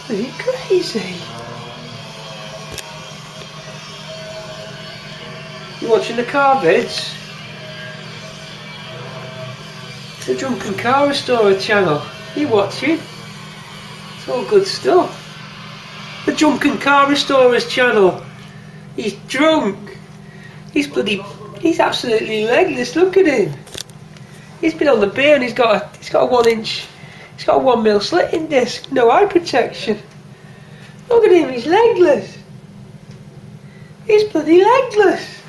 Are you crazy? You watching the car vids? It's the Drunken Car Restorer channel. You watching? It's all good stuff. The Drunken Car Restorer's channel. He's drunk. He's absolutely legless. Look at him. He's been on the beer and he's got a 1 inch. He's got a 1 mil slitting disc. No eye protection. Look at him. He's legless. He's bloody legless.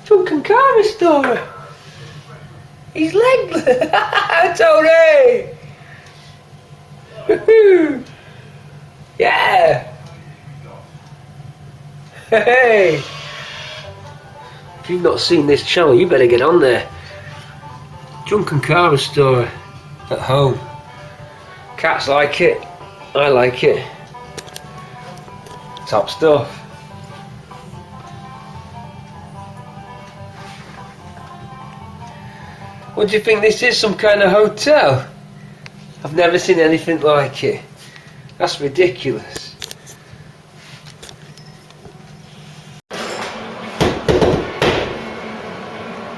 Drunken Car Restorer. He's legless. Tony. Woohoo. Yeah! Hey! If you've not seen this channel, you better get on there. Drunken Car Restorer at home. Cats like it. I like it. Top stuff. What do you think this is? Some kind of hotel? I've never seen anything like it. That's ridiculous.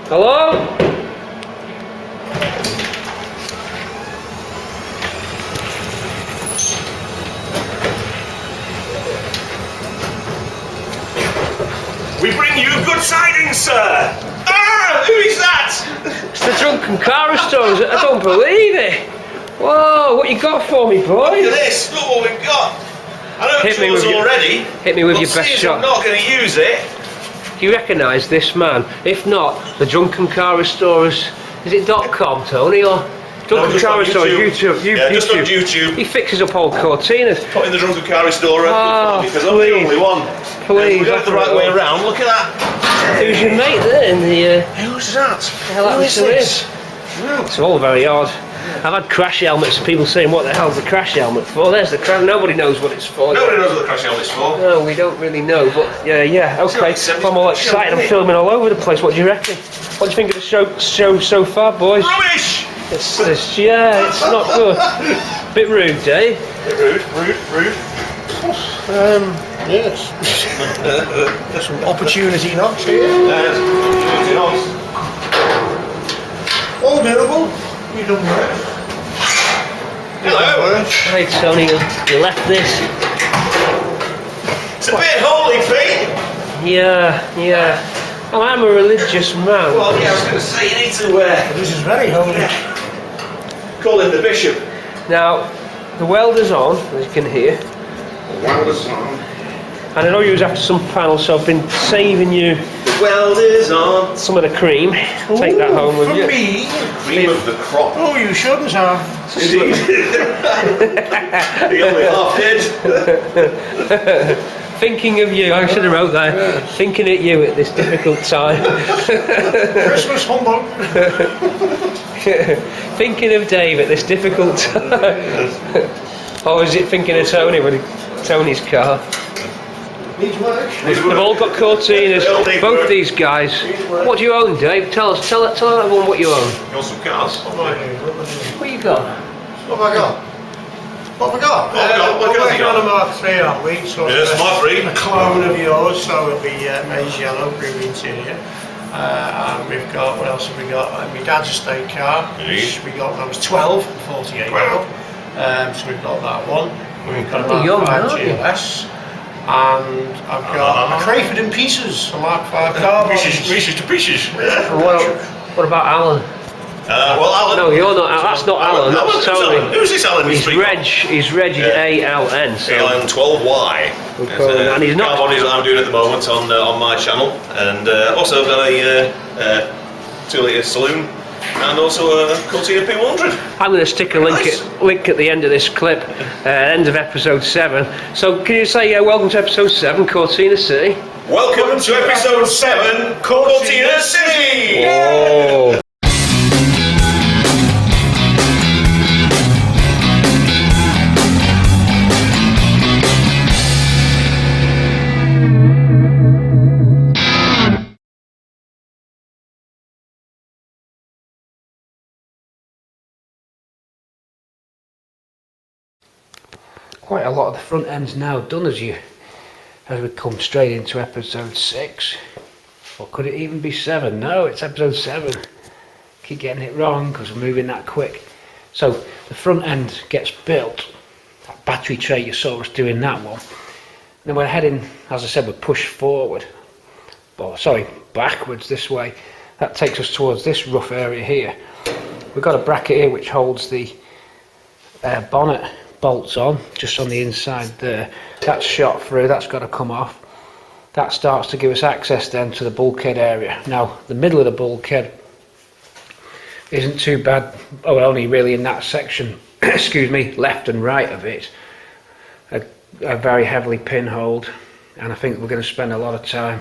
Hello? We bring you good tidings, sir! Ah! Who is that? It's the Drunken Car Restorer. I don't believe it. Whoa, what you got for me, boy? Look at this, look what we've got. I know it's yours already. Hit me with your best shot. I'm not going to use it. Do you recognise this man? If not, the Drunken Car Restorers. Is it .com, Tony, or Drunken Car Restorers YouTube? Just on YouTube. He fixes up old Cortinas. Put in the Drunken Car Restorer because I'm please. the only one. Please. We got it the right way around. Look at that. Who's your mate there in the? Who's that? Who is this? It's all very odd. I've had crash helmets and people saying, what the hell's the crash helmet for? There's the crash. Nobody knows what it's for. Nobody knows what the crash helmet's for. No, we don't really know, but yeah, okay. I'm all excited. I'm filming all over the place. What do you reckon? What do you think of the show so far, boys? Rubbish! It's not good. Bit rude, Dave. Bit rude. Yes. There's some opportunity knocks here. There's opportunity knocks. All doable. You done work. Hello. Hey Tony, you left this. It's a bit holy, Pete. Yeah. Oh, I'm a religious man. Well, yeah, I was going to say you need to This is very holy. call in the bishop. Now, the welder's on, as you can hear. The welder's on. And I know you was after some panels, so I've been saving you The welder's on. some of the cream. Take that home with you. For me? Cream of the crop. Oh, you shouldn't have. Indeed. You're only half dead. Thinking of you, I should have wrote that. Thinking of you at this difficult time. Christmas humbug. Thinking of Dave at this difficult time. Or is it thinking of Tony with Tony's car? Needs work. They've all got Cortinas, both these guys. What do you own, Dave? Tell everyone what you own. You want some cars? What you got? What have I got? What have I got? What We're have you working on a got? Mark III, aren't we? So Yes, Mark III. A clone of yours, so it'll be maize yellow, groovy interior. And we've got, what else have we got? My dad's estate car, which we got when I was 12, 48 Wow. So we've got that one. We've got You're a young, Mark aren't V you? GLS. And I've got a Crayford in pieces, a Mark V car. Pieces to pieces. And what about Alan? Well, Alan. No, you're not. That's not Alan. That's Tony. Who's this Alan? He's Reg is ALN. So. ALN 12Y. And he's not. Carbon is what I'm doing at the moment on my channel, and also got a 2-litre saloon, and also a Cortina P100. I'm going to stick a link at the end of this clip, end of episode 7. So can you say welcome to episode 7, Cortina City? Welcome to episode 7, Cortina City. Oh. quite a lot of the front end's now done as we come straight into episode 6. Or could it even be 7? No, it's episode 7. Keep getting it wrong because we're moving that quick. So the front end gets built, that battery tray you saw us doing that one. Then we're heading, as I said, we're pushed forward, backwards this way. That takes us towards this rough area here. We've got a bracket here which holds the bonnet bolts on, just on the inside there. That's shot through, that's got to come off. That starts to give us access then to the bulkhead area. Now, the middle of the bulkhead isn't too bad, only really in that section, excuse me, left and right of it, are very heavily pinholed, and I think we're going to spend a lot of time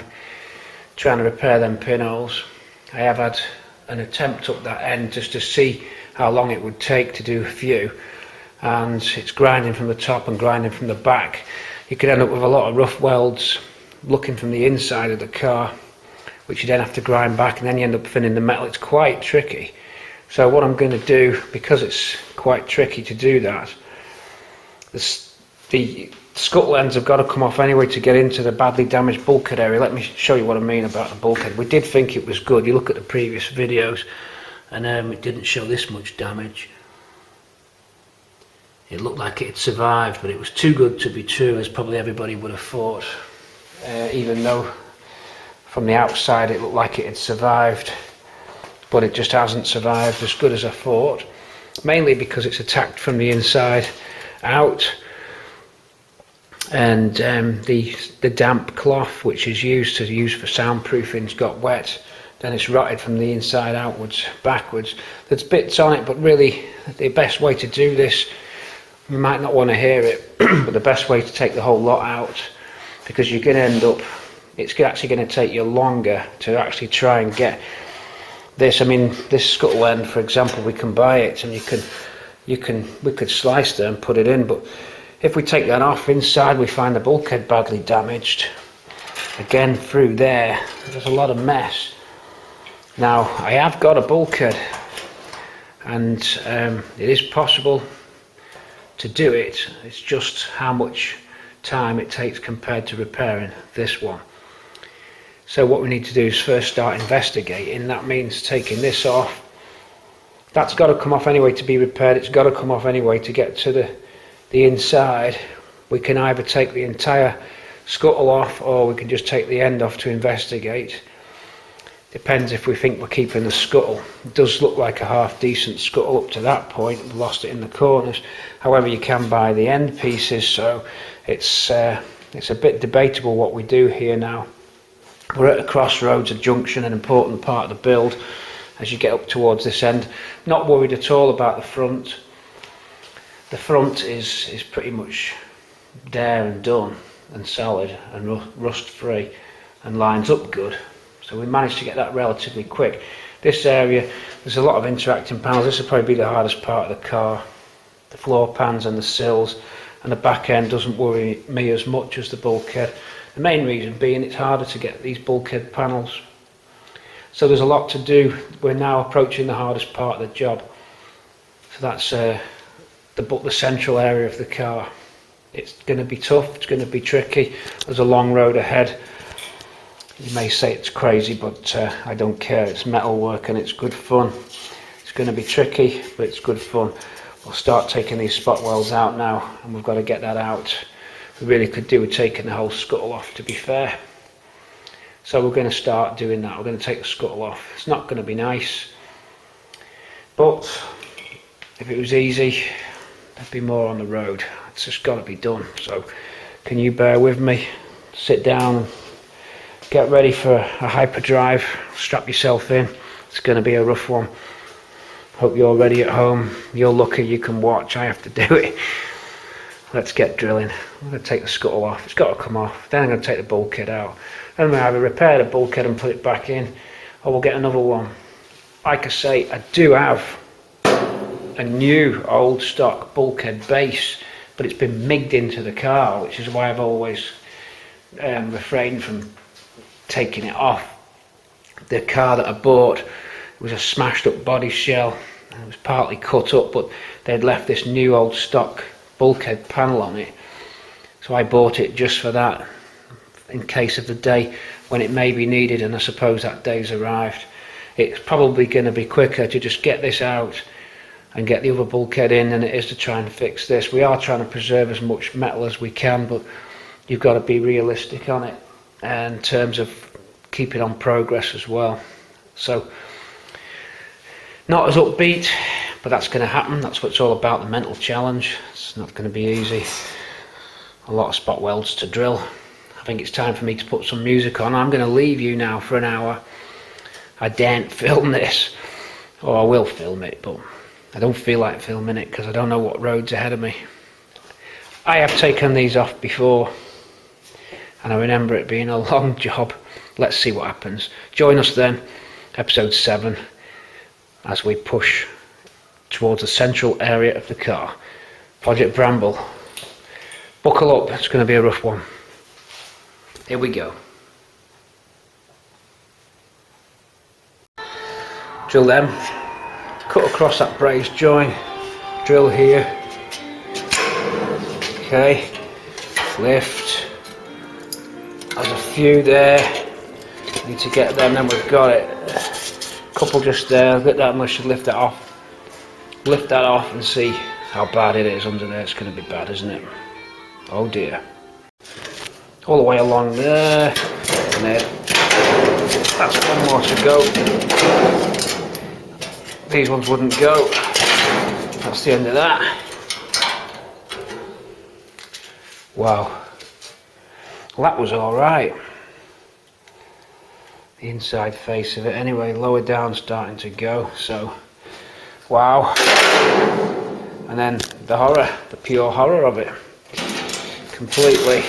trying to repair them pinholes. I have had an attempt up that end just to see how long it would take to do a few, and it's grinding from the top and grinding from the back. You could end up with a lot of rough welds looking from the inside of the car, which you then have to grind back, and then you end up thinning the metal. It's quite tricky. So what I'm going to do, because it's quite tricky to do that, the scuttle ends have got to come off anyway to get into the badly damaged bulkhead area. Let me show you what I mean about the bulkhead. We did think it was good. You look at the previous videos and it didn't show this much damage. It looked like it had survived, but it was too good to be true, as probably everybody would have thought, even though from the outside it looked like it had survived, but it just hasn't survived as good as I thought, mainly because it's attacked from the inside out, and the damp cloth which is used for soundproofing's got wet, then it's rotted from the inside outwards, backwards. There's bits on it, but really the best way to do this, you might not want to hear it, but the best way to take the whole lot out, because you're going to end up, it's actually going to take you longer to actually try and get this. I mean, this scuttle end, for example, we can buy it and we could slice it and put it in, but if we take that off, inside we find the bulkhead badly damaged. Again, through there's a lot of mess. Now, I have got a bulkhead, and it is possible to do it. It's just how much time it takes compared to repairing this one. So what we need to do is first start investigating. That means taking this off. That's got to come off anyway to be repaired. It's got to come off anyway to get to the inside. We can either take the entire scuttle off, or we can just take the end off to investigate. Depends if we think we're keeping the scuttle. It does look like a half decent scuttle up to that point. We've lost it in the corners. However, you can buy the end pieces, so it's a bit debatable what we do here now. We're at a crossroads, a junction, an important part of the build as you get up towards this end. Not worried at all about the front. The front is pretty much there and done and solid and rust free and lines up good. So we managed to get that relatively quick. This area, there's a lot of interacting panels. This will probably be the hardest part of the car. The floor pans and the sills, and the back end doesn't worry me as much as the bulkhead. The main reason being it's harder to get these bulkhead panels. So there's a lot to do. We're now approaching the hardest part of the job. So that's the central area of the car. It's going to be tough, it's going to be tricky. There's a long road ahead. You may say it's crazy, but I don't care. It's metal work and it's good fun. It's going to be tricky, but it's good fun. We'll start taking these spot welds out now, and we've got to get that out. We really could do with taking the whole scuttle off, to be fair. So we're going to start doing that. We're going to take the scuttle off. It's not going to be nice, but if it was easy, there'd be more on the road. It's just got to be done. So can you bear with me? Sit down and get ready for a hyperdrive. Strap yourself in. It's going to be a rough one. Hope you're ready at home. You're lucky you can watch. I have to do it. Let's get drilling. I'm going to take the scuttle off. It's got to come off. Then I'm going to take the bulkhead out. Then we'll either repair the bulkhead and put it back in, or we'll get another one. Like I say, I do have a new old stock bulkhead base, but it's been migged into the car, which is why I've always refrained from taking it off. The car that I bought was a smashed up body shell, and it was partly cut up, but they'd left this new old stock bulkhead panel on it, so I bought it just for that, in case of the day when it may be needed, and I suppose that day's arrived. It's probably going to be quicker to just get this out and get the other bulkhead in than it is to try and fix this. We are trying to preserve as much metal as we can, but you've got to be realistic on it in terms of keeping on progress as well. So not as upbeat, but that's going to happen. That's what it's all about, the mental challenge. It's not going to be easy. A lot of spot welds to drill. I think it's time for me to put some music on. I'm going to leave you now for an hour. I daren't film this, or I will film it, but I don't feel like filming it because I don't know what road's ahead of me. I have taken these off before, and I remember it being a long job. Let's see what happens. Join us then, episode 7, as we push towards the central area of the car. Project Bramble. Buckle up, it's going to be a rough one. Here we go. Drill them. Cut across that brazed joint. Drill here. Okay. Lift. There's a few there. Need to get them, then we've got it. Couple just there. Look at that, I should lift that off. Lift that off and see how bad it is under there. It's going to be bad, isn't it? Oh dear. All the way along there, and then that's one more to go. These ones wouldn't go. That's the end of that. Wow. Well, that was alright. The inside face of it anyway, lower down starting to go, so wow. And then the horror, the pure horror of it. Completely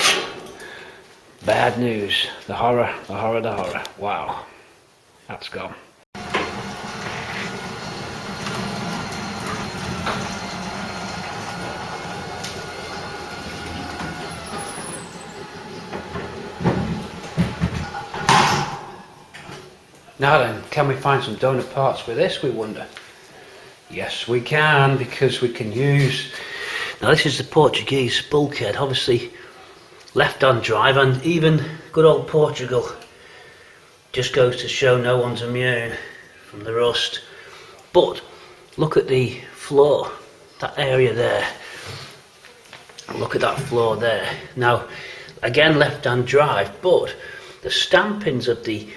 bad news. The horror, the horror, the horror. Wow. That's gone. Now then, can we find some donut parts with this, we wonder? Yes we can, because we can use... Now this is the Portuguese bulkhead, obviously left on drive, and even good old Portugal just goes to show no one's immune from the rust. But look at the floor, that area there. Look at that floor there. Now again left on drive, but the stampings of the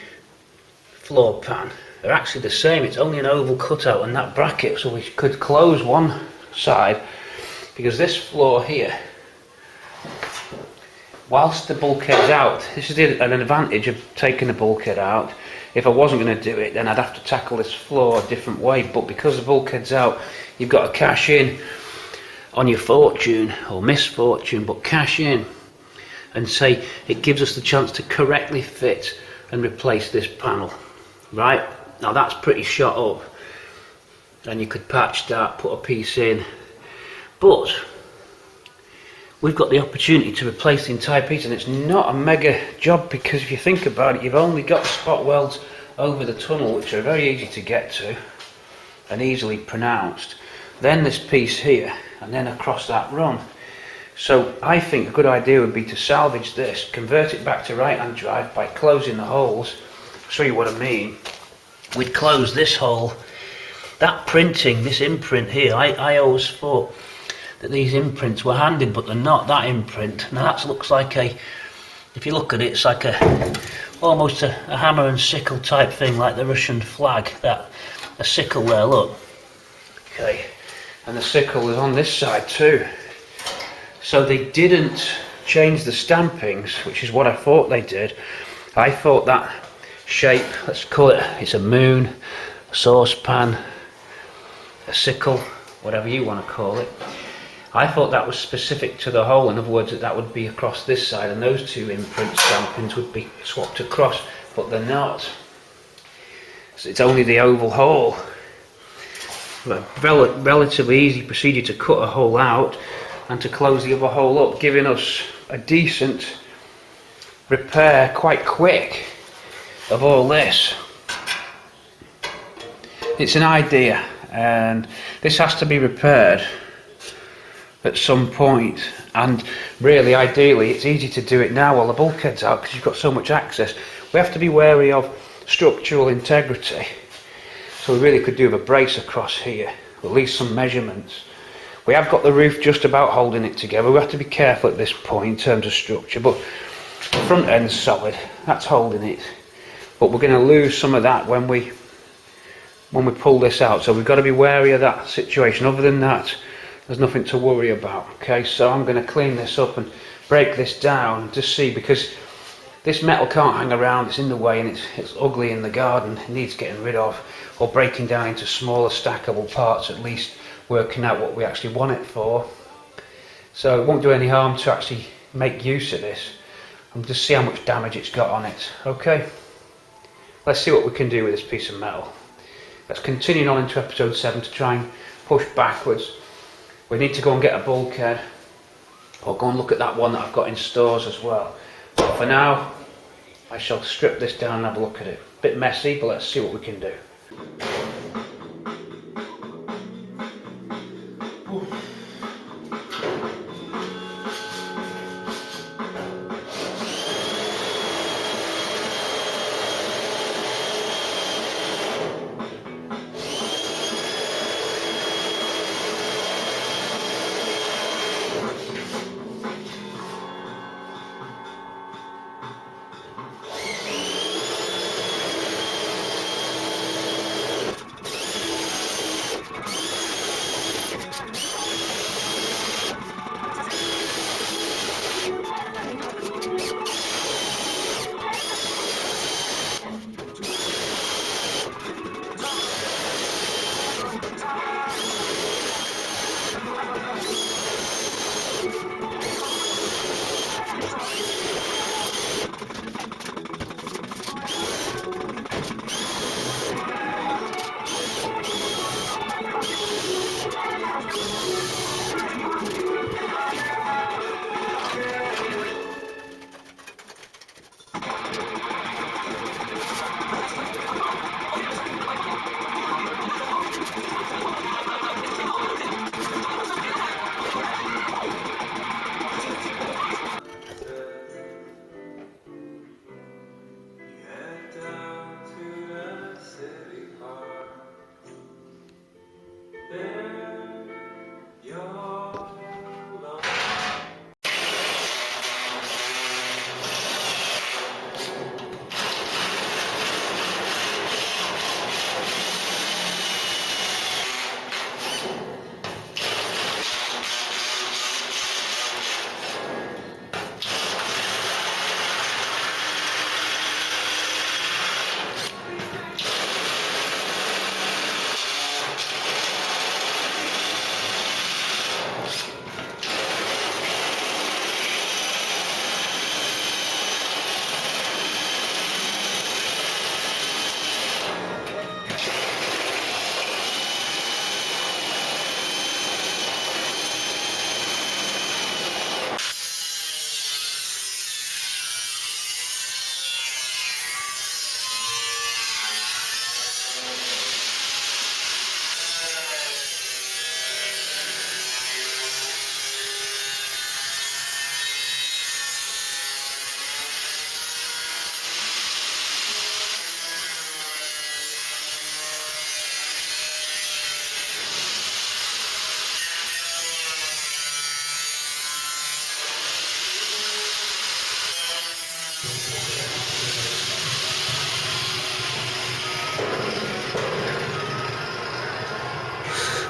floor pan are actually the same. It's only an oval cutout and that bracket, so we could close one side, because this floor here, whilst the bulkhead's out, this is an advantage of taking the bulkhead out. If I wasn't going to do it, then I'd have to tackle this floor a different way, but because the bulkhead's out, you've got to cash in on your fortune or misfortune, but cash in and say it gives us the chance to correctly fit and replace this panel. Right, now that's pretty shot up, and you could patch that, put a piece in, but we've got the opportunity to replace the entire piece, and it's not a mega job, because if you think about it, you've only got spot welds over the tunnel, which are very easy to get to and easily pronounced, then this piece here, and then across that run. So I think a good idea would be to salvage this, convert it back to right hand drive by closing the holes. Show you what I mean. We'd close this hole. That printing, this imprint here, I always thought that these imprints were handed, but they're not. That imprint, now that looks like a, if you look at it, it's like almost a hammer and sickle type thing, like the Russian flag. That a sickle there, look. Okay, and the sickle is on this side too. So they didn't change the stampings, which is what I thought they did. I thought that shape, let's call it, it's a moon, a saucepan, a sickle, whatever you want to call it. I thought that was specific to the hole. In other words, that would be across this side, and those two imprint stampings would be swapped across, but they're not. So it's only the oval hole. A relatively easy procedure to cut a hole out and to close the other hole up, giving us a decent repair quite quick of all this. It's an idea, and this has to be repaired at some point, and really ideally it's easy to do it now while the bulkhead's out because you've got so much access. We have to be wary of structural integrity, so we really could do with a brace across here, at least some measurements. We have got the roof just about holding it together. We have to be careful at this point in terms of structure, but the front end's solid, that's holding it, but we're going to lose some of that when we pull this out, so we've got to be wary of that situation. Other than that, there's nothing to worry about. Okay, so I'm going to clean this up and break this down to see, because this metal can't hang around, it's in the way and it's ugly in the garden, it needs getting rid of, or breaking down into smaller stackable parts, at least working out what we actually want it for. So it won't do any harm to actually make use of this and just see how much damage it's got on it. Okay, let's see what we can do with this piece of metal. Let's continue on into episode 7 to try and push backwards. We need to go and get a bulkhead, or go and look at that one that I've got in stores as well. But for now, I shall strip this down and have a look at it. Bit messy, but let's see what we can do.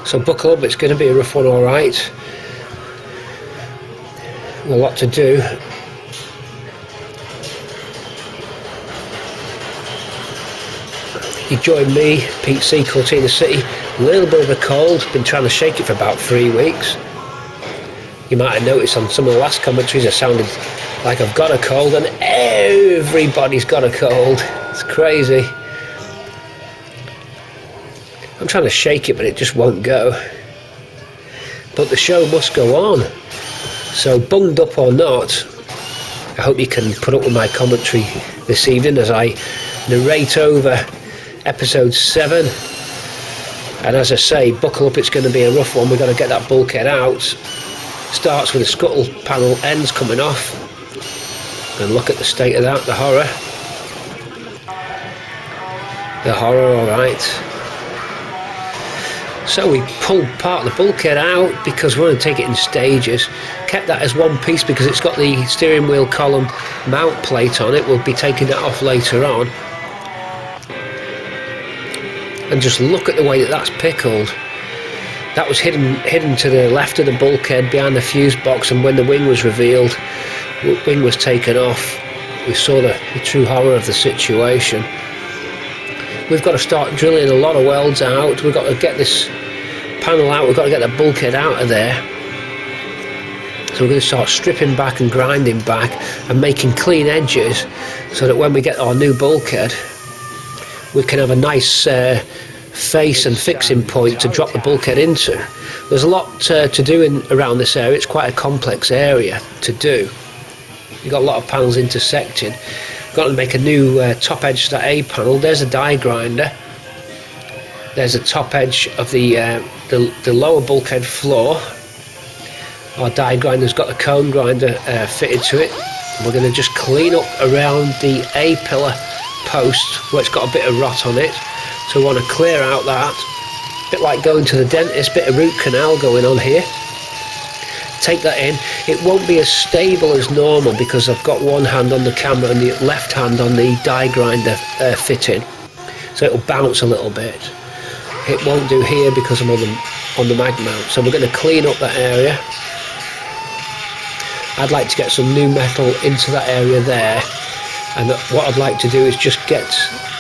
So buckle up, it's going to be a rough one, alright. A lot to do. You join me, Pete C, Cortina City. A little bit of a cold, been trying to shake it for about 3 weeks. You might have noticed on some of the last commentaries I sounded like I've got a cold, and everybody's got a cold. It's crazy. I'm trying to shake it, but it just won't go. But the show must go on. So bunged up or not, I hope you can put up with my commentary this evening as I narrate over episode 7. And as I say, buckle up, it's going to be a rough one. We've got to get that bulkhead out. Starts with the scuttle panel ends coming off. And look at the state of that, the horror. The horror, alright. So we pulled part of the bulkhead out because we want to take it in stages. Kept that as one piece because it's got the steering wheel column mount plate on it. We'll be taking that off later on. And just look at the way that that's pickled. That was hidden to the left of the bulkhead behind the fuse box, and when the wing was revealed, the wing was taken off, we saw the true horror of the situation. We've got to start drilling a lot of welds out. We've got to get this panel out, we've got to get the bulkhead out of there. So we're going to start stripping back and grinding back and making clean edges so that when we get our new bulkhead, we can have a nice face and fixing point to drop the bulkhead into. There's a lot to do around this area. It's quite a complex area to do. You've got a lot of panels intersecting. Got to make a new top edge to that A panel. There's a die grinder. There's a top edge of the lower bulkhead floor. Our die grinder's got a cone grinder fitted to it. We're going to just clean up around the A pillar post where it's got a bit of rot on it. So we want to clear out that. A bit like going to the dentist, bit of root canal going on here. Take that in. It won't be as stable as normal because I've got one hand on the camera and the left hand on the die grinder fitting, so it'll bounce a little bit. It won't do here because I'm on the mag mount. So we're going to clean up that area. I'd like to get some new metal into that area there, and what I'd like to do is just get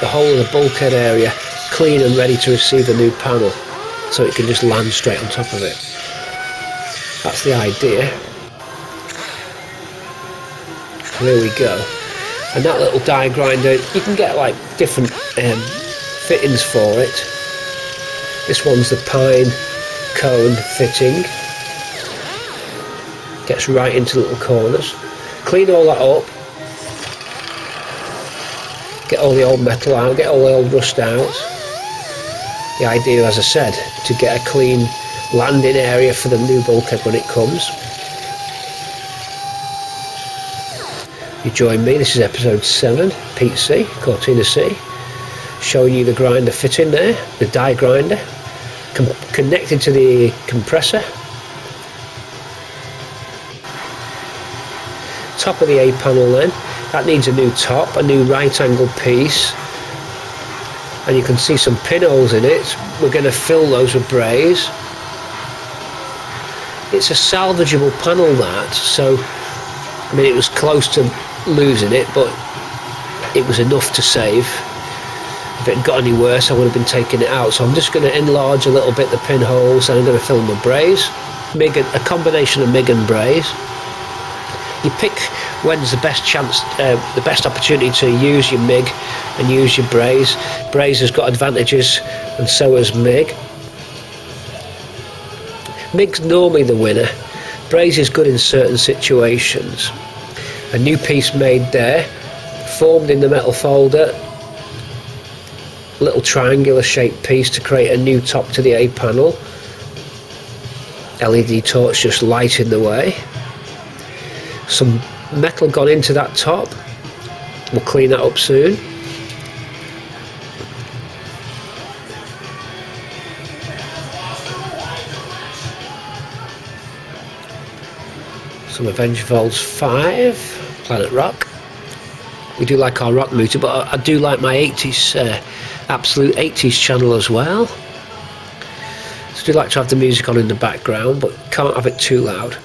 the whole of the bulkhead area clean and ready to receive the new panel, so it can just land straight on top of it. That's the idea. There we go. And that little die grinder, you can get like different fittings for it. This one's the pine cone fitting. Gets right into little corners. Clean all that up. Get all the old metal out, get all the old rust out. The idea, as I said, to get a clean landing area for the new bulkhead when it comes. You join me, this is episode 7, Pete C, Cortina C, showing you the grinder fitting there, the die grinder, connected to the compressor. Top of the A panel then, that needs a new top, a new right angle piece, and you can see some pinholes in it. We're going to fill those with braze. It's a salvageable panel, that, so I mean it was close to losing it, but it was enough to save. If it had got any worse I would have been taking it out, so I'm just going to enlarge a little bit the pinholes and I'm going to fill them with braze. A combination of MIG and braze. You pick when's the best chance, the best opportunity to use your MIG and use your braze. Braze has got advantages and so has MIG. MIG's normally the winner. Braze is good in certain situations. A new piece made there, formed in the metal folder, little triangular shaped piece to create a new top to the A panel. LED torch just lighting the way. Some metal gone into that top. We'll clean that up soon. Some Avengevolds 5, Planet Rock. We do like our rock music, but I do like my 80s, absolute 80s channel as well. So I do like to have the music on in the background, but can't have it too loud.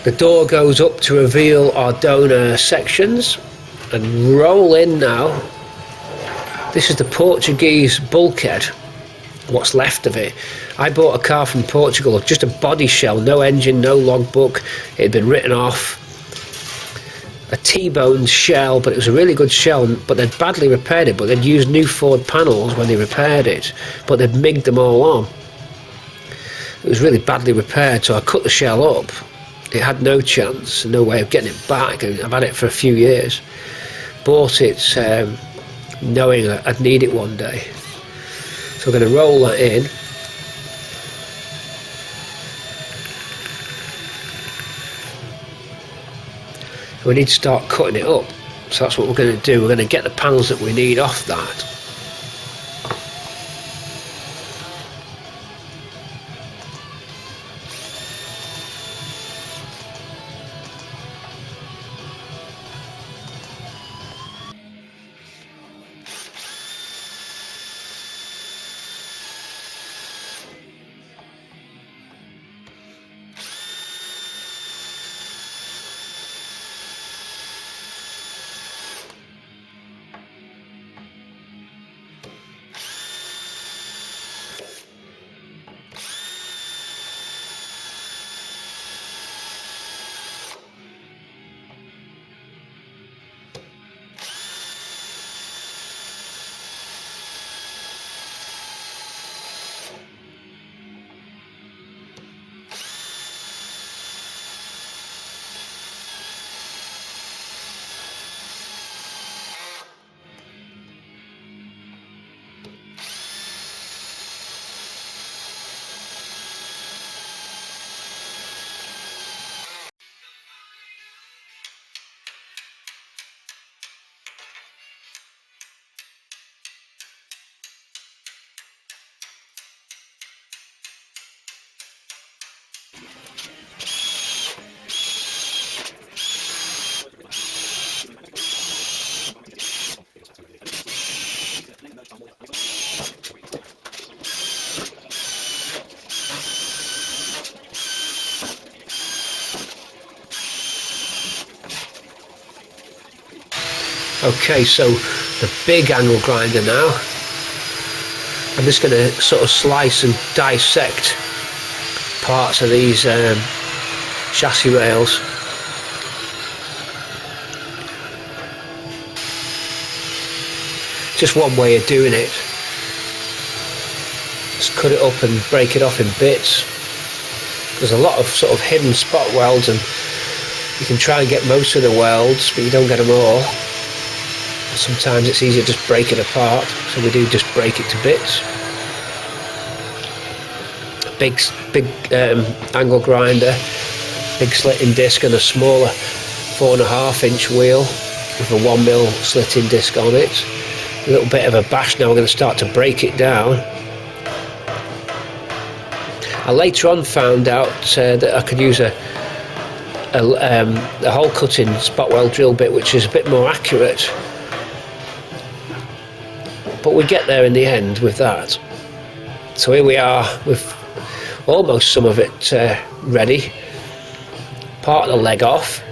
The door goes up to reveal our donor sections, and roll in now. This is the Portuguese bulkhead, what's left of it. I bought a car from Portugal, just a body shell, no engine, no logbook. It had been written off. A T-boned shell, but it was a really good shell, but they'd badly repaired it, but they'd used new Ford panels when they repaired it, but they'd MIG'd them all on. It was really badly repaired, so I cut the shell up. It had no chance, no way of getting it back, and I've had it for a few years. Bought it knowing I'd need it one day. So I'm going to roll that in. we need to start cutting it up. So that's what we're going to do. We're going to get the panels that we need off that. Okay, so the big angle grinder now. I'm just going to sort of slice and dissect parts of these chassis rails. Just one way of doing it. Just cut it up and break it off in bits. There's a lot of sort of hidden spot welds, and you can try and get most of the welds, but you don't get them all. Sometimes it's easier to just break it apart, so we do just break it to bits. Big angle grinder, big slitting disc, and a smaller 4.5 inch wheel with a 1mm slitting disc on it. A little bit of a bash. Now we're going to start to break it down. I later on found out that I could use a hole cutting spot weld drill bit, which is a bit more accurate. But we get there in the end with that. So here we are with almost some of it ready. Part of the leg off.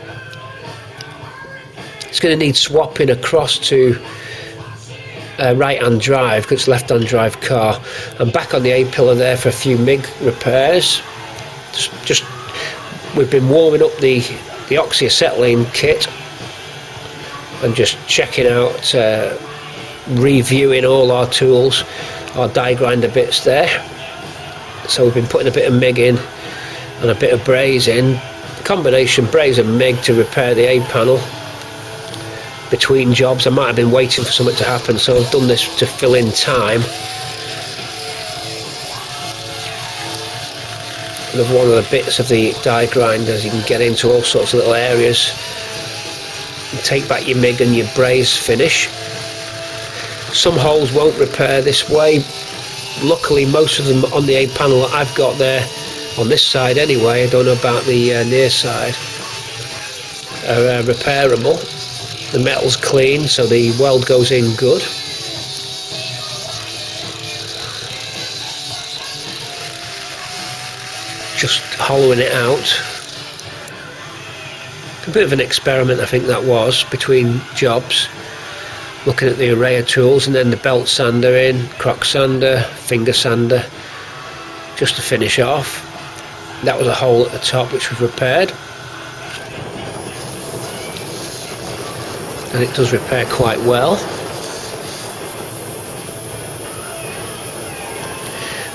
It's going to need swapping across to right-hand drive, because it's left-hand drive car. I'm back on the A-pillar there for a few MIG repairs. Just we've been warming up the oxyacetylene kit and just checking out, reviewing all our tools, our die grinder bits there. So we've been putting a bit of MIG in and a bit of braze in, combination braze and MIG to repair the A panel. Between jobs, I might have been waiting for something to happen, so I've done this to fill in time. Another one of the bits of the die grinders, you can get into all sorts of little areas and take back your MIG and your braze finish. Some holes won't repair this way. Luckily most of them on the A panel that I've got there, on this side anyway, I don't know about the near side, are repairable. The metal's clean, so the weld goes in good. Just hollowing it out. A bit of an experiment I think that was, between jobs. Looking at the array of tools, and then the belt sander in, crock sander, finger sander, just to finish off. That was a hole at the top which was repaired. And it does repair quite well.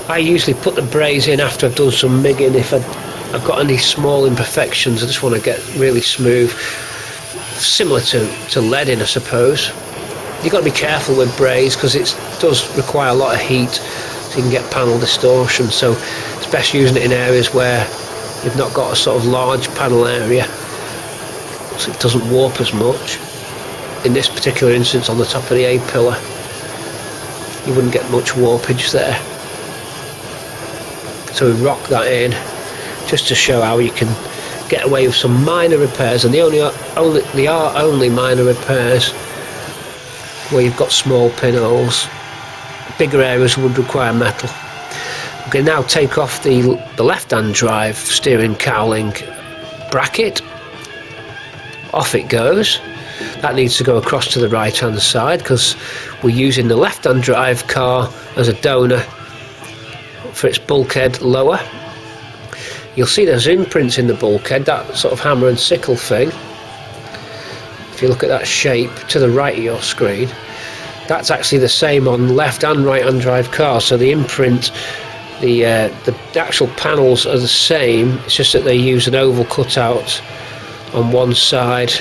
I usually put the braze in after I've done some MIGging. If I've got any small imperfections, I just want to get really smooth, similar to leading, I suppose. You've got to be careful with braze because it does require a lot of heat, so you can get panel distortion, so it's best using it in areas where you've not got a sort of large panel area. out, it doesn't warp as much. In this particular instance, on the top of the A-pillar, you wouldn't get much warpage there. So we rock that in just to show how you can get away with some minor repairs, and they are only minor repairs where you've got small pinholes. Bigger areas would require metal. We can now take off the left-hand drive steering cowling bracket. Off it goes. That needs to go across to the right-hand side because we're using the left-hand drive car as a donor for its bulkhead lower. You'll see there's imprints in the bulkhead, that sort of hammer and sickle thing. If you look at that shape to the right of your screen, that's actually the same on left and right hand drive cars. So the imprint, the actual panels are the same, it's just that they use an oval cutout on one side,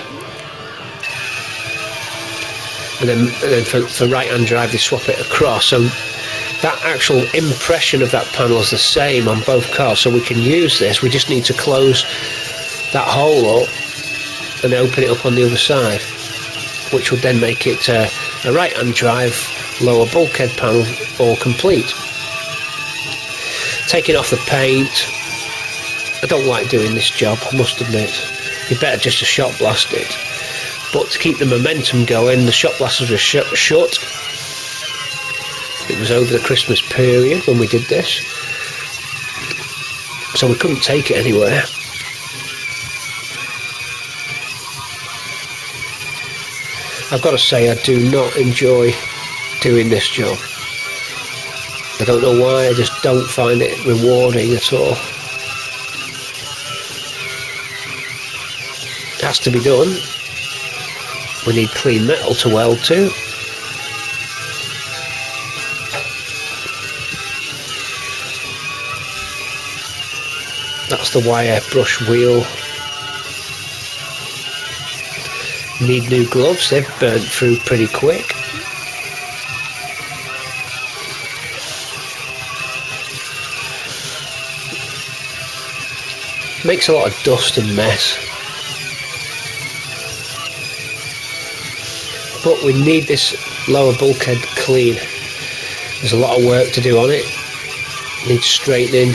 and then for right hand drive they swap it across. So that actual impression of that panel is the same on both cars, so we can use this. We just need to close that hole up and open it up on the other side, which would then make it a right hand drive lower bulkhead panel all complete. Taking off the paint, I don't like doing this job, I must admit. You're better just to shot blast it, but to keep the momentum going, the shot blasters were shut. It was over the Christmas period when we did this, so we couldn't take it anywhere. I've got to say, I do not enjoy doing this job. I don't know why, I just don't find it rewarding at all. It has to be done. We need clean metal to weld to. That's the wire brush wheel. Need new gloves, they've burnt through pretty quick. Makes a lot of dust and mess. But we need this lower bulkhead clean. There's a lot of work to do on it. Needs straightening,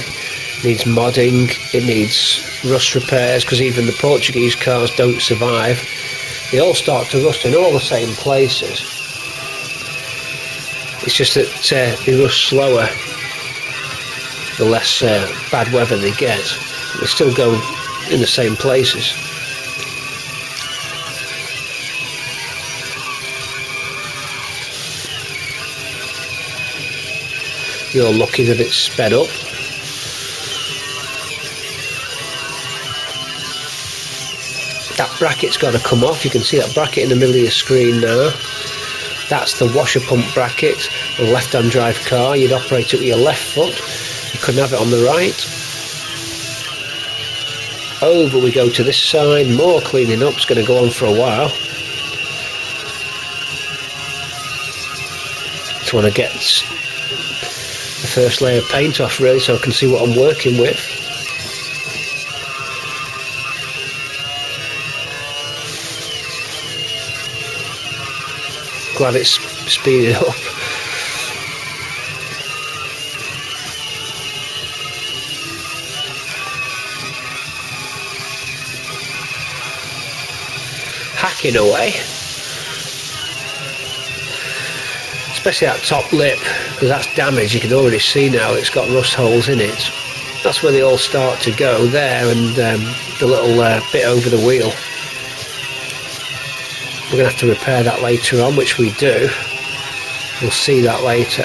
needs modding, it needs rust repairs, because even the Portuguese cars don't survive. They all start to rust in all the same places. It's just that they rust slower the less bad weather they get. They still go in the same places. You're lucky that it's sped up. That bracket's got to come off. You can see that bracket in the middle of your screen now. That's the washer pump bracket. A left-hand drive car, you'd operate it with your left foot. You couldn't have it on the right. Over we go to this side. More cleaning up. It's going to go on for a while. Just want to get the first layer of paint off really, so I can see what I'm working with. Glad it's speeded up. Hacking away. Especially that top lip, because that's damaged. You can already see now it's got rust holes in it. That's where they all start to go there, and the little bit over the wheel. We're going to have to repair that later on, which we do. We'll see that later.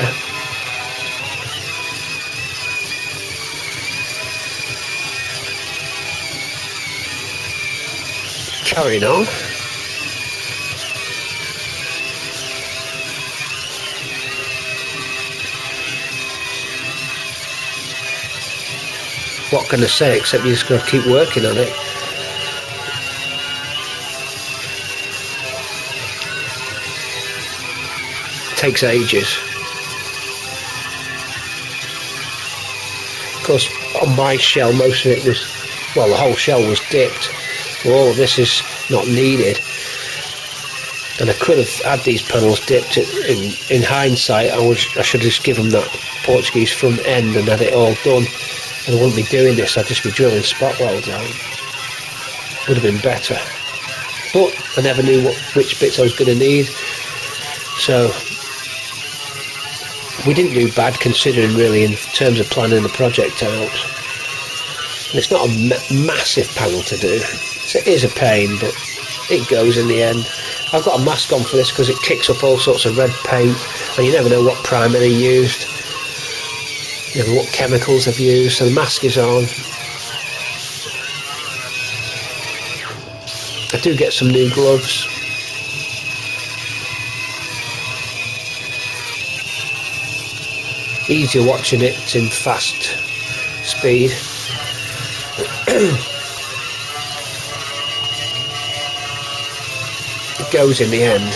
Carrying on. What can I say except you just got to keep working on it. Takes ages. Of course, on my shell, most of it was, well, the whole shell was dipped. Well, all of this is not needed. And I could have had these panels dipped. In hindsight, I should have just given them that Portuguese front end and had it all done. And I wouldn't be doing this, I'd just be drilling spot welds out. Would have been better. But I never knew which bits I was going to need. So we didn't do bad considering, really, in terms of planning the project out. And it's not a massive panel to do. So it is a pain, but it goes in the end. I've got a mask on for this because it kicks up all sorts of red paint, and you never know what primer they used, you know, what chemicals they've used, so the mask is on. I do get some new gloves. Easier watching it in fast speed. It goes in the end.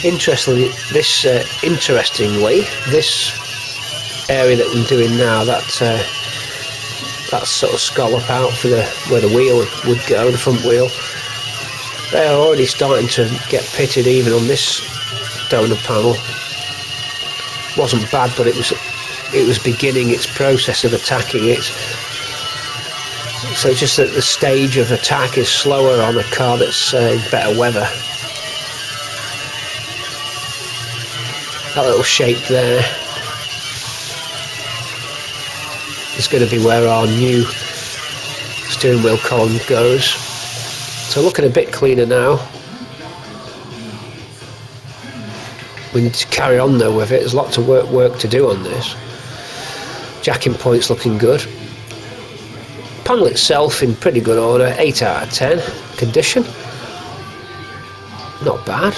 Interestingly, this area that I'm doing now, that sort of scallop out for where the wheel would go, the front wheel, they're already starting to get pitted even on this donor panel. Wasn't bad, but it was beginning its process of attacking it. So just that the stage of attack is slower on a car that's in better weather. That little shape there is going to be where our new steering wheel column goes. So looking a bit cleaner now. We need to carry on though with it. There's lots of work to do on this. Jacking point's looking good. Panel itself in pretty good order, 8 out of 10 condition. Not bad.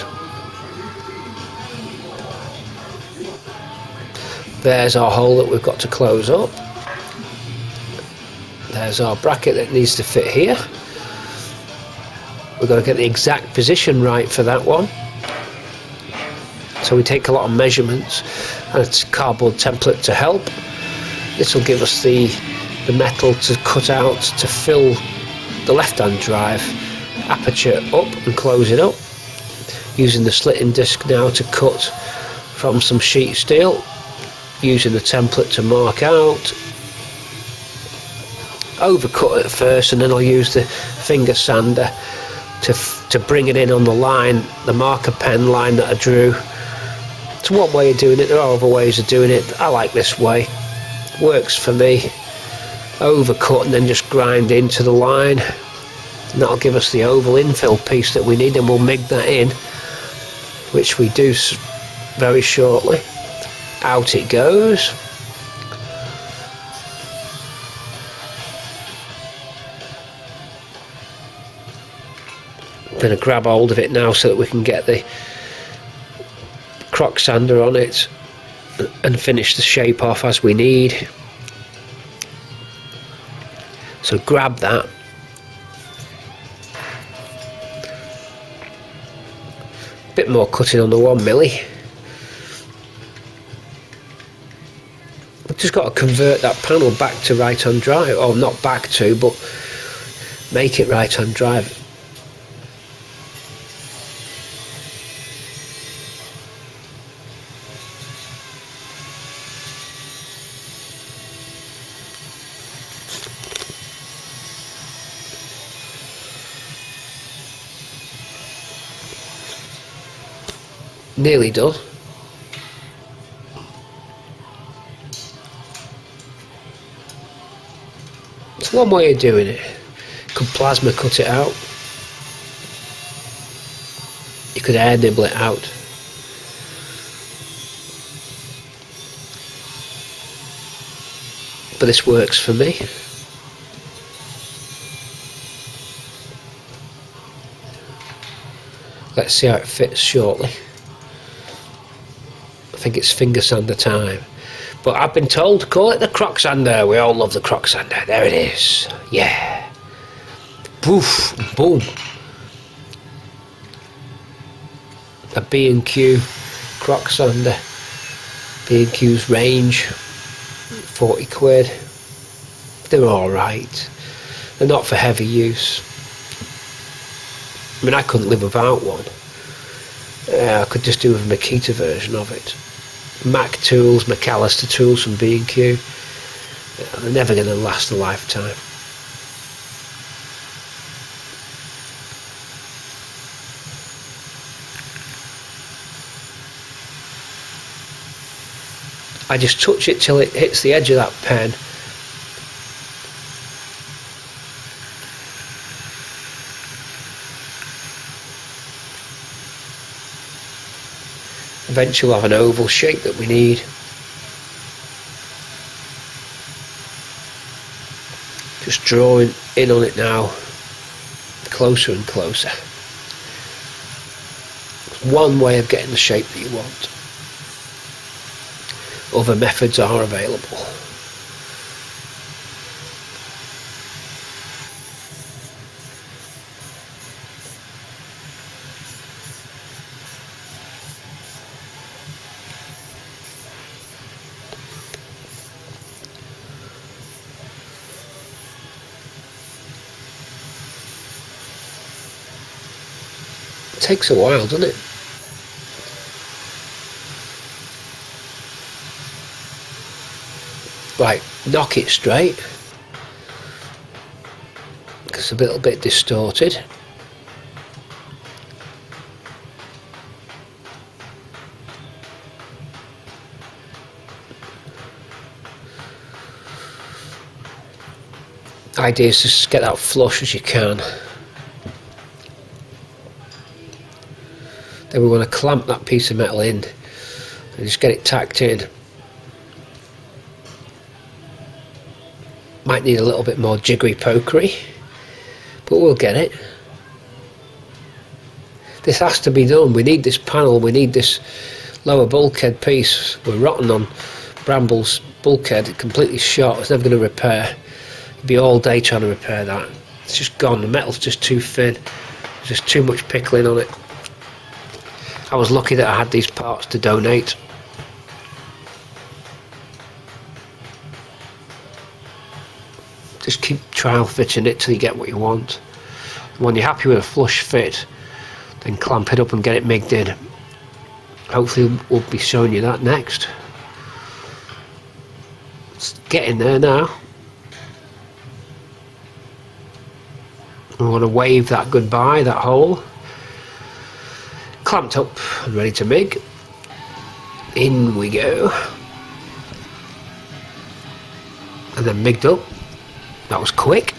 There's our hole that we've got to close up. There's our bracket that needs to fit here. We've got to get the exact position right for that one. So we take a lot of measurements, and it's a cardboard template to help. This will give us the metal to cut out to fill the left-hand drive aperture up and close it up. Using the slitting disc now to cut from some sheet steel. Using the template to mark out. Overcut it first, and then I'll use the finger sander to bring it in on the line, the marker pen line that I drew. It's one way of doing it. There are other ways of doing it. I like this way. Works for me. Overcut and then just grind into the line, and that'll give us the oval infill piece that we need, and we'll MIG that in, which we do very shortly. Out it goes. I'm going to grab hold of it now so that we can get the croc sander on it and finish the shape off as we need. So grab that. Bit more cutting on the 1 milli. I've just got to convert that panel back to right-hand drive, or not back to, but make it right-hand drive. Nearly done. It's one way of doing it. You could plasma cut it out. You could air nibble it out. But this works for me. Let's see how it fits shortly. I think it's finger sander time. But I've been told to call it the croc sander. We all love the croc sander. There it is. Yeah. Poof. Boom. A B&Q croc sander. B&Q's range. 40 quid. They're alright. They're not for heavy use. I mean, I couldn't live without one. I could just do with a Makita version of it. Mac tools, McAllister tools from B&Q. They're never going to last a lifetime. I just touch it till it hits the edge of that pen. Eventually we'll have an oval shape that we need. Just drawing in on it now, closer and closer. It's one way of getting the shape that you want. Other methods are available. It takes a while, doesn't it? Right, knock it straight. It's a little bit distorted. Idea is just get that flush as you can. Then we want to clamp that piece of metal in and just get it tacked in. Might need a little bit more jiggery pokery, but we'll get it. This has to be done. We need this panel, we need this lower bulkhead piece. We're rotten on Bramble's bulkhead, it's completely shot, it's never going to repair. It'd be all day trying to repair that. It's just gone, the metal's just too thin, there's just too much pickling on it. I was lucky that I had these parts to donate. Just keep trial fitting it till you get what you want. When you're happy with a flush fit, then clamp it up and get it migged in. Hopefully we'll be showing you that next. It's getting there now. We want to wave that goodbye, that hole. Clamped up and ready to mig. In we go. And then migged up. That was quick.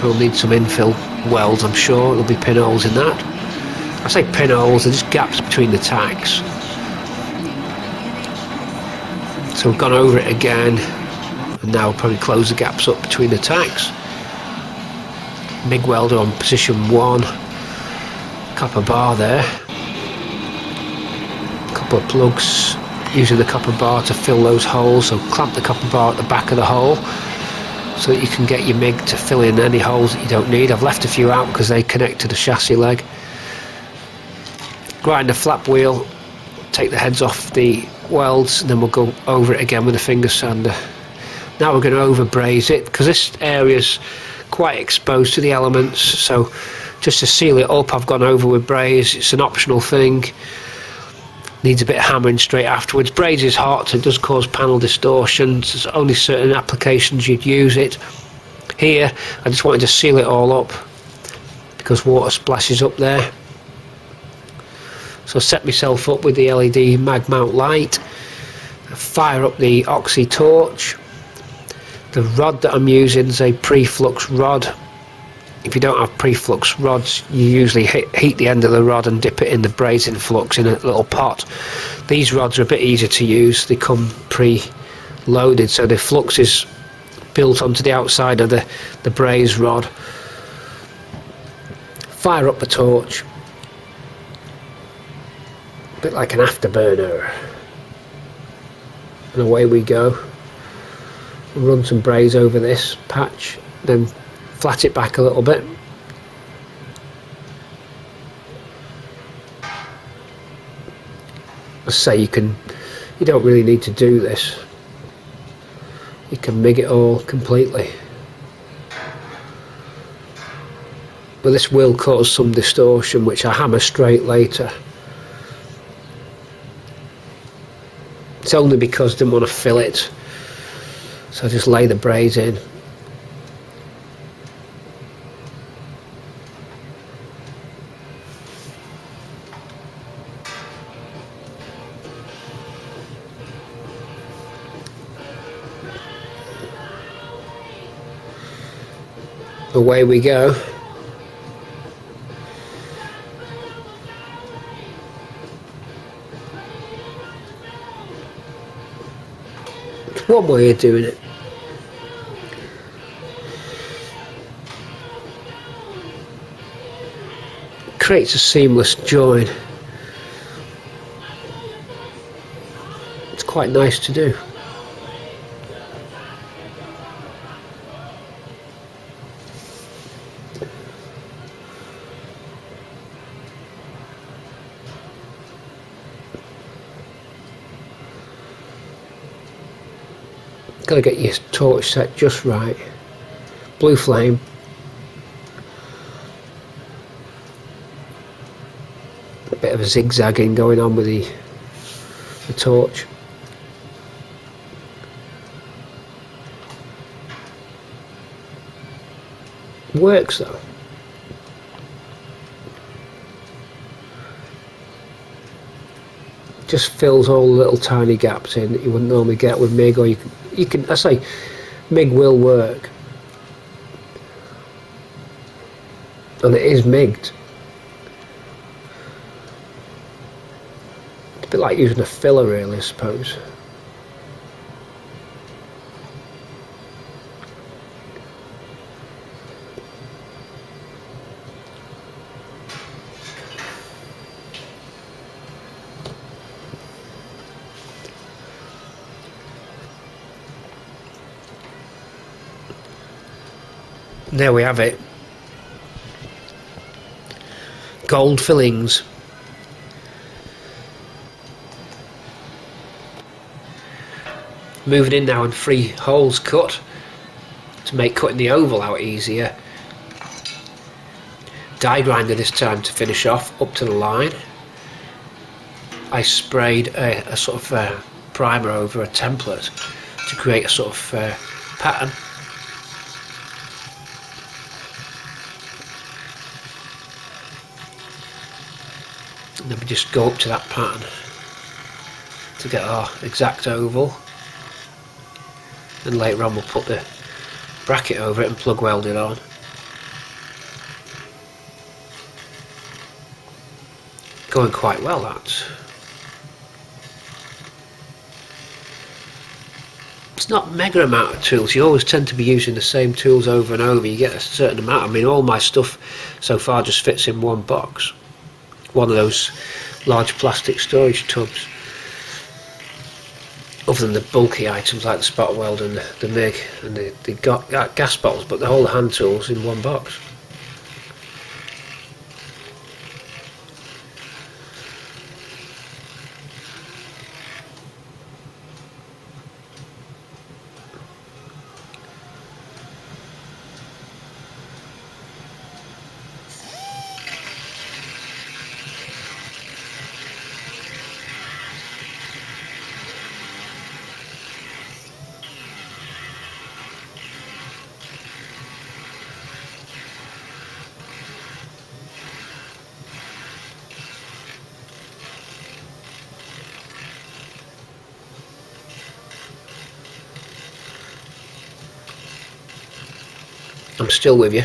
We'll need some infill welds, I'm sure. There'll be pinholes in that. I say pinholes, they're just gaps between the tacks. So we've gone over it again, and now we'll probably close the gaps up between the tacks. MIG welder on position 1. Copper bar there. Couple of plugs. Using the copper bar to fill those holes, so clamp the copper bar at the back of the hole so that you can get your MIG to fill in any holes that you don't need. I've left a few out because they connect to the chassis leg. Grind the flap wheel, take the heads off the welds, and then we'll go over it again with a finger sander. Now we're going to over braze it because this area's quite exposed to the elements, so just to seal it up I've gone over with braze. It's an optional thing. Needs a bit of hammering straight afterwards. Braze is hot, so it does cause panel distortions. There's only certain applications you'd use it. Here, I just wanted to seal it all up because water splashes up there. So I set myself up with the LED mag mount light. I fire up the oxy torch. The rod that I'm using is a pre-flux rod. If you don't have pre-flux rods, you usually heat the end of the rod and dip it in the brazing flux in a little pot. These rods are a bit easier to use. They come pre-loaded, so the flux is built onto the outside of the braze rod. Fire up the torch. A bit like an afterburner. And away we go. Run some braze over this patch, then flat it back a little bit. I say you can You don't really need to do this. You can MIG it all completely. But this will cause some distortion, which I hammer straight later. It's only because I didn't want to fill it, so I just lay the braze in. Away we go. It's one way of doing it. Creates a seamless join. It's quite nice to do. Got to get your torch set just right. Blue flame. A bit of a zigzagging going on with the torch. Works though. Just fills all the little tiny gaps in that you wouldn't normally get with MIG, or you can I say MIG will work, and it is MIG'd. It's a bit like using a filler really, I suppose. There we have it. Gold fillings. Moving in now and 3 holes cut to make cutting the oval out easier. Die grinder this time to finish off up to the line. I sprayed a sort of primer over a template to create a sort of pattern. And then we just go up to that pattern to get our exact oval, and later on we'll put the bracket over it and plug weld it on. Going quite well, that. It's not mega amount of tools. You always tend to be using the same tools over and over. You get a certain amount. I mean, all my stuff so far just fits in one box. One of those large plastic storage tubs. Other than the bulky items like the spot weld and the MIG and the gas bottles, but all the hand tools in one box. I'm still with you.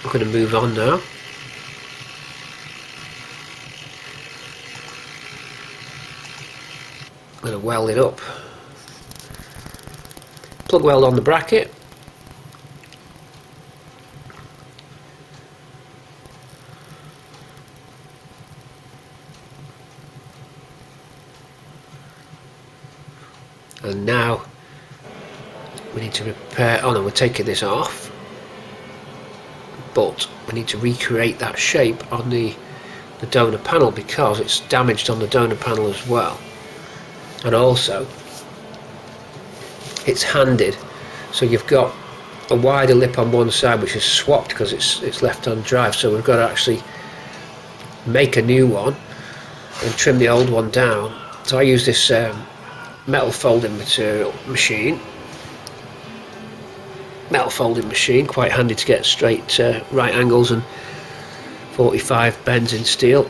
I'm going to move on now. I'm going to weld it up. plug weld on the bracket. And now we need to repair, oh no, we're taking this off, but we need to recreate that shape on the donor panel because it's damaged on the donor panel as well. And also it's handed, so you've got a wider lip on one side which is swapped because it's left on drive, so we've got to actually make a new one and trim the old one down. So I use this metal folding machine, quite handy to get straight right angles and 45 bends in steel,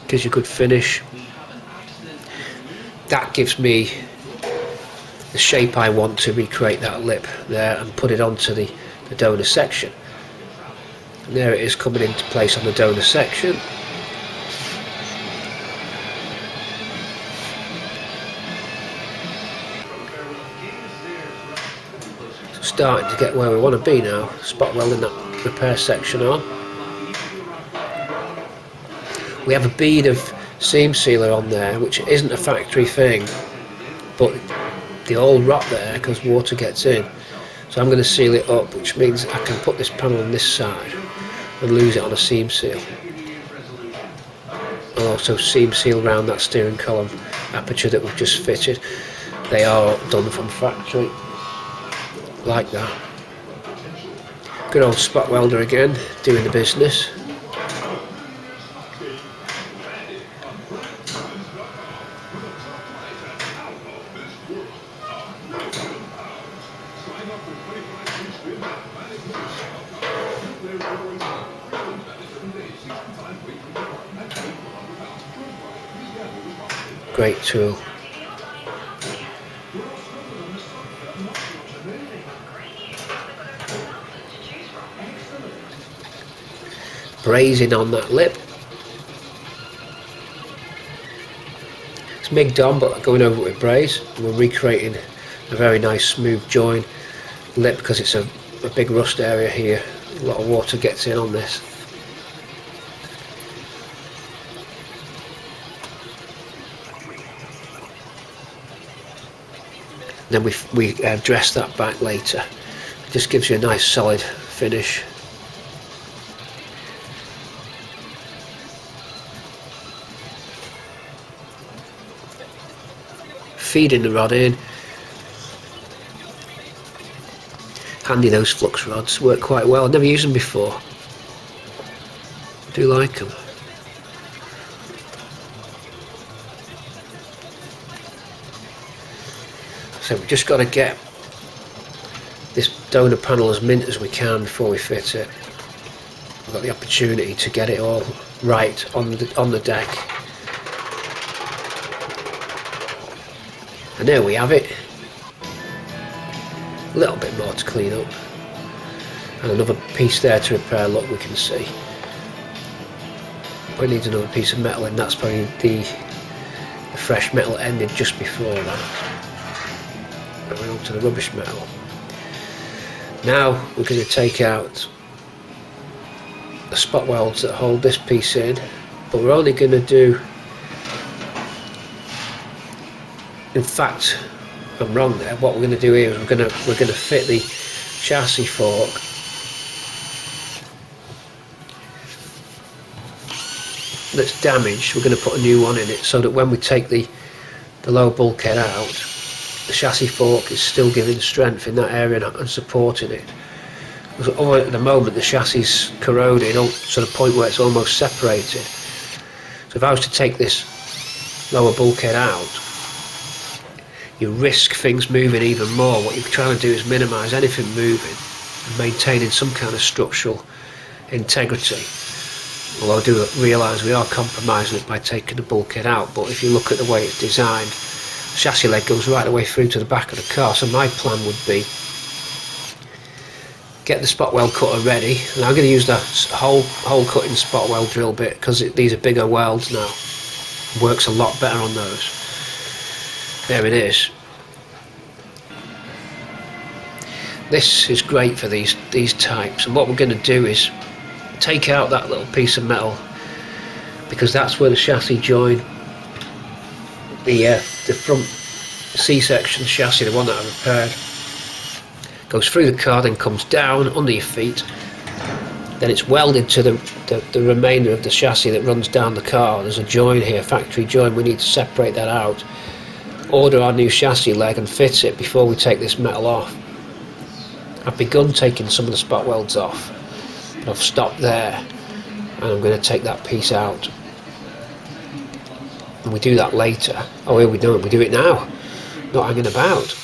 gives you a good finish. That gives me the shape I want to recreate that lip there and put it onto the donor section. And there it is coming into place on the donor section. Starting to get where we want to be now, spot welding that repair section on. We have a bead of seam sealer on there which isn't a factory thing, but they all rot there because water gets in, so I'm going to seal it up, which means I can put this panel on this side and lose it on a seam seal. I'll also seam seal around that steering column aperture that we've just fitted. They are done from factory like that. Good old spot welder again, doing the business. Great tool. Brazing on that lip. It's migged on, but going over it with braze. We're recreating a very nice smooth join lip because it's a big rust area here. A lot of water gets in on this. Then we dress that back later. It just gives you a nice solid finish. Feeding the rod in. Handy, those flux rods work quite well. I've never used them before. I do like them. So we've just got to get this donor panel as mint as we can before we fit it. We've got the opportunity to get it all right on the deck. And there we have it. A little bit more to clean up. And another piece there to repair, look, we can see. We need another piece of metal, and that's probably the fresh metal ended just before that. Going on to the rubbish metal. Now we're going to take out the spot welds that hold this piece in, but we're only going to do, in fact I'm wrong there, what we're going to do here is we're going to fit the chassis fork that's damaged. We're going to put a new one in it so that when we take the low bulkhead out, the chassis fork is still giving strength in that area and supporting it. Because at the moment the chassis is corroded to the point where it's almost separated. So if I was to take this lower bulkhead out, you risk things moving even more. What you're trying to do is minimise anything moving and maintaining some kind of structural integrity. Although I do realise we are compromising it by taking the bulkhead out, but if you look at the way it's designed, the chassis leg goes right the way through to the back of the car. So my plan would be get the spot weld cutter ready, and I'm going to use that hole cutting spot weld drill bit because these are bigger welds now. Works a lot better on those. There it is. This is great for these types, and what we're going to do is take out that little piece of metal, because that's where the chassis join, the front C-section chassis, the one that I repaired, goes through the car, then comes down under your feet, then it's welded to the remainder of the chassis that runs down the car. There's a join here, factory join. We need to separate that out, order our new chassis leg and fit it before we take this metal off. I've begun taking some of the spot welds off, but I've stopped there, and I'm going to take that piece out, and we do that later. Oh, here we do it. We do it now, not hanging about.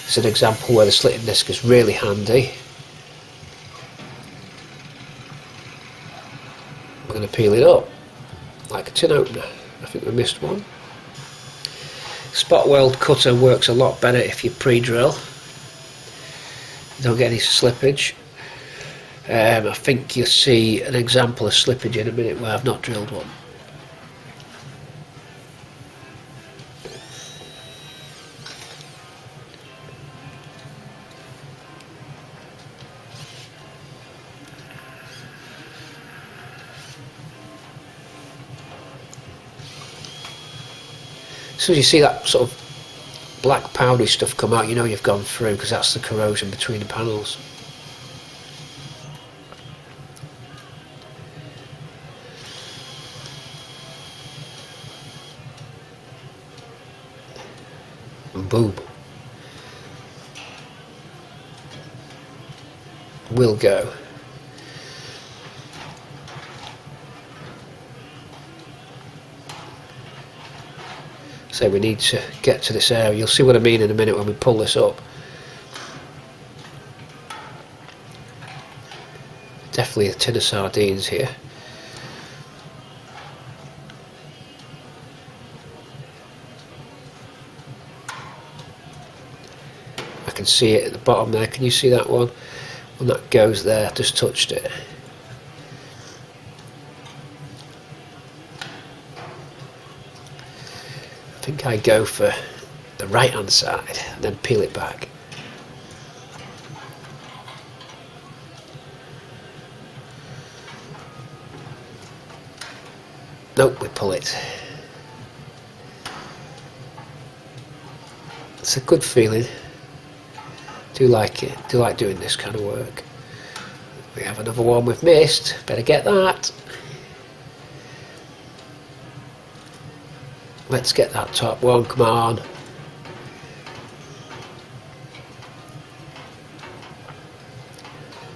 It's an example where the slitting disc is really handy. I'm going to peel it up like a tin opener. I think we missed one. Spot weld cutter works a lot better if you pre-drill. You don't get any slippage. I think you'll see an example of slippage in a minute where I've not drilled one. As soon as you see that sort of black powdery stuff come out, you know you've gone through, because that's the corrosion between the panels. And boom. Will go. So we need to get to this area. You'll see what I mean in a minute when we pull this up. Definitely a tin of sardines here. I can see it at the bottom there. Can you see that one? When that goes there, just touched it. I think I go for the right hand side and then peel it back. Nope, we pull it. It's a good feeling. Do like it. Do like doing this kind of work. We have another one we've missed. Better get that. Let's get that top one, come on.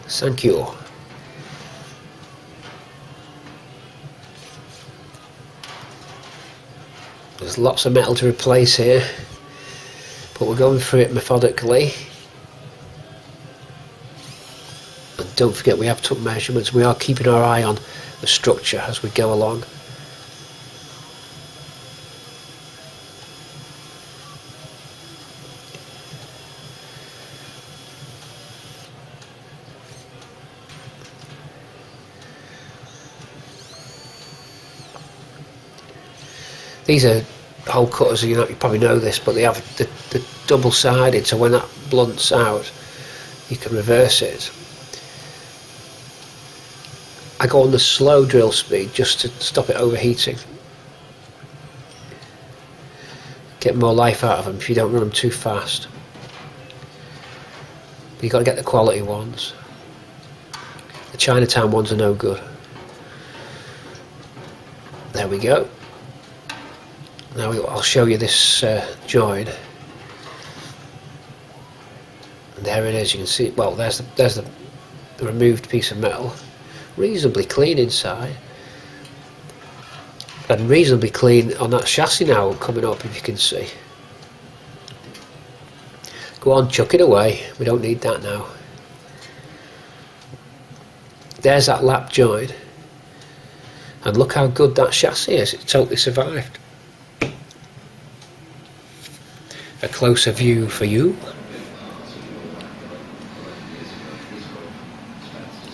Thank you. There's lots of metal to replace here, but we're going through it methodically. And don't forget, we have took measurements. We are keeping our eye on the structure as we go along. These are hole cutters, you probably know this, but they have the double-sided, so when that blunts out, you can reverse it. I go on the slow drill speed just to stop it overheating. Get more life out of them if you don't run them too fast. But you've got to get the quality ones. The Chinatown ones are no good. There we go. Now I'll show you this join. And there it is. You can see. Well, there's the removed piece of metal. Reasonably clean inside, and reasonably clean on that chassis now coming up. If you can see. Go on, chuck it away. We don't need that now. There's that lap join, and look how good that chassis is. It totally survived. A closer view for you.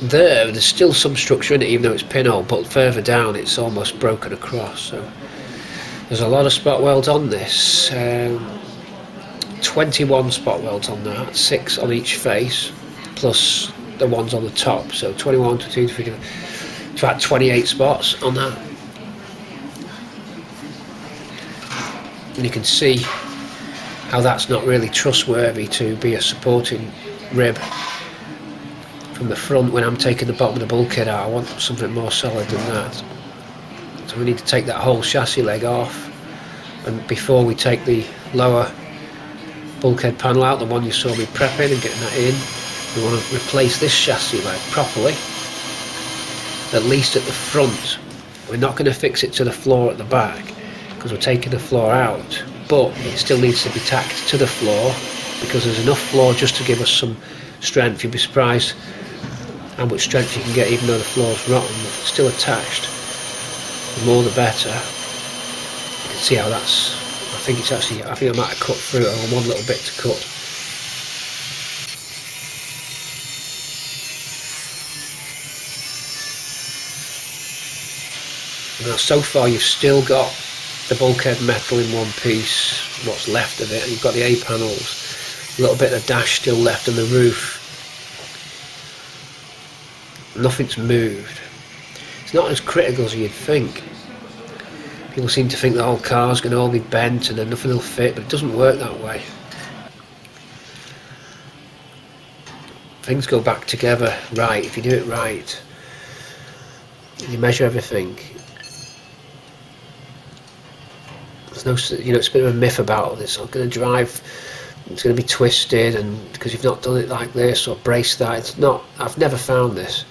There's still some structure in it, even though it's pinhole, but further down it's almost broken across. So There's a lot of spot welds on this. 21 spot welds on that, 6 on each face, plus the ones on the top. So 21 to 2 to 3, it's about 28 spots on that. And you can see how that's not really trustworthy to be a supporting rib from the front. When I'm taking the bottom of the bulkhead out, I want something more solid than that. So we need to take that whole chassis leg off, and before we take the lower bulkhead panel out, the one you saw me prepping and getting that in, we want to replace this chassis leg properly, at least at the front. We're not going to fix it to the floor at the back because we're taking the floor out, but it still needs to be tacked to the floor because there's enough floor just to give us some strength. You'd be surprised how much strength you can get even though the floor's rotten, but it's still attached. The more the better. You can see how that's, I think I might have cut through it on one little bit to cut. Now so far you've still got the bulkhead metal in one piece, what's left of it, and you've got the A panels, a little bit of dash still left on the roof. Nothing's moved. It's not as critical as you'd think. People seem to think the whole car's going to all be bent and then nothing will fit, but it doesn't work that way. Things go back together right if you do it right. You measure everything. There's no, it's a bit of a myth about this. I'm going to drive, it's going to be twisted, and because you've not done it like this or braced that. It's not. I've never found this.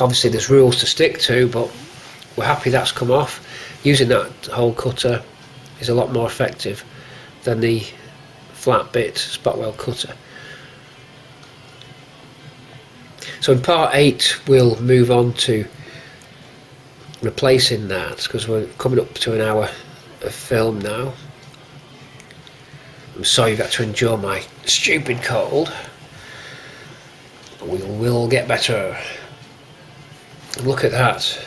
Obviously there's rules to stick to, but we're happy that's come off. Using that hole cutter is a lot more effective than the flat bit spot weld cutter. So in part 8 we'll move on to replacing that, because we're coming up to an hour of film now. I'm sorry you've got to endure my stupid cold, but we will get better. Look at that.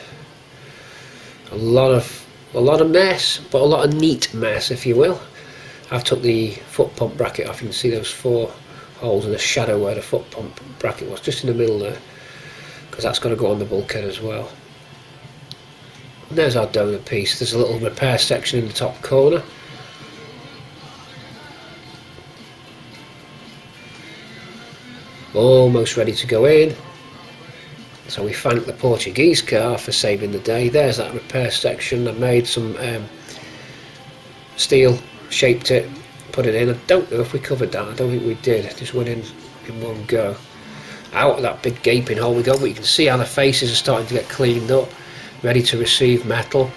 A lot of mess, but a lot of neat mess, if you will. I've took the foot pump bracket off. You can see those 4 holes in the shadow where the foot pump bracket was, just in the middle there, because that's got to go on the bulkhead as well. And there's our donor piece. There's a little repair section in the top corner. Almost ready to go in. So we thank the Portuguese car for saving the day. There's that repair section. I made some steel, shaped it, put it in. I don't know if we covered that. I don't think we did. It just went in one go. Out of that big gaping hole we go, but you can see how the faces are starting to get cleaned up, ready to receive metal.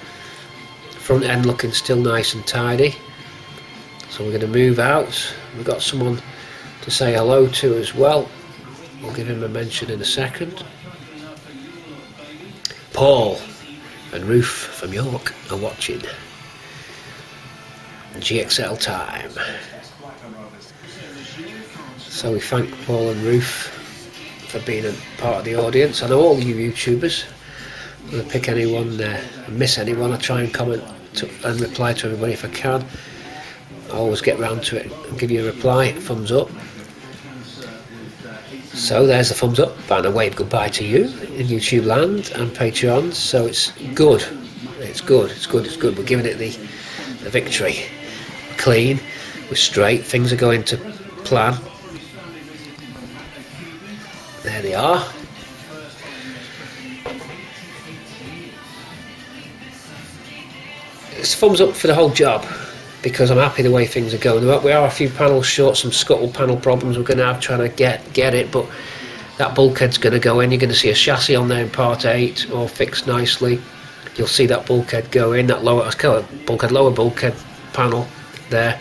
Front end looking still nice and tidy. So we're going to move out. We've got someone to say hello to as well. We'll give him a mention in a second. Paul and Ruth from York are watching. GXL time. So we thank Paul and Ruth for being a part of the audience, and all you YouTubers. I'm going to pick anyone and miss anyone. I try and comment and reply to everybody if I can. I always get round to it and give you a reply, thumbs up. So there's the thumbs up and a wave goodbye to you in YouTube land and Patreon. So it's good. It's good. It's good. It's good. We're giving it the victory. Clean. We're straight. Things are going to plan. There they are. It's thumbs up for the whole job, because I'm happy the way things are going. We are a few panels short, some scuttle panel problems we're going to have trying to get it, but that bulkhead's going to go in. You're going to see a chassis on there in part 8, all fixed nicely. You'll see that bulkhead go in, that lower bulkhead panel there.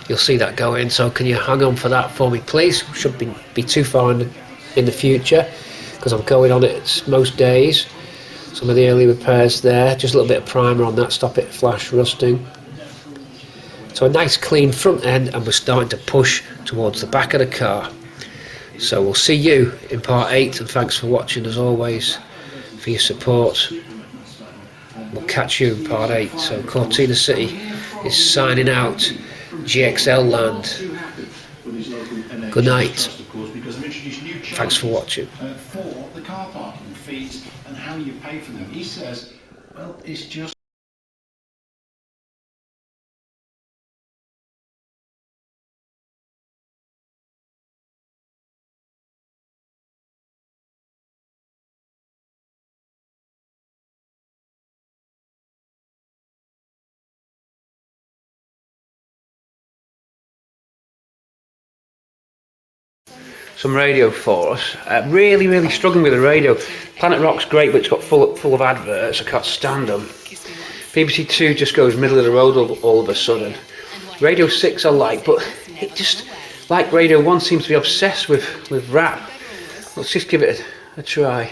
You'll see that go in, so can you hang on for that for me please? Shouldn't be too far in the future, because I'm going on it most days. Some of the early repairs there, just a little bit of primer on that, stop it flash rusting. So a nice clean front end, and we're starting to push towards the back of the car. So we'll see you in part 8, and thanks for watching as always, for your support. we'll catch you in part 8. So Cortina City is signing out. GXL land. Good night. Thanks for watching. For the car parking fees and how you pay for them. He says, well, it's just some radio for us. Really struggling with the radio. Planet Rock's great, but it's got full of adverts. I can't stand them. BBC Two just goes middle of the road all of a sudden. Radio 6 I like, but it just, like Radio 1, seems to be obsessed with rap. Let's just give it a try.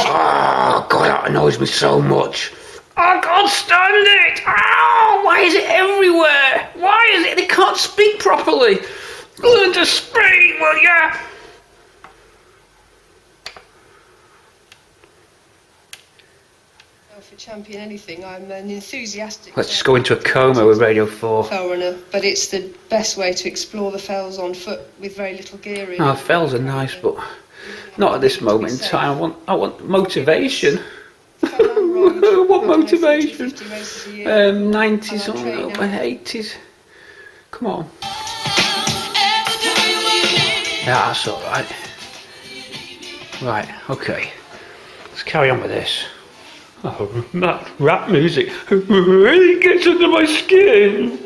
Oh God, that annoys me so much. I can't stand it! Ow! Why is it everywhere? Why is it? They can't speak properly. Learn to speak, will ya? For champion anything, I'm an enthusiastic. Let's just go into a coma with Radio 4. Fell runner, but it's the best way to explore the fells on foot with very little gear in. Oh, fells are nice, but not at this moment in time. I want motivation. What motivation? 90s or 80s. Come on. Yeah, that's alright. Right, okay. Let's carry on with this. Oh, that rap music really gets under my skin.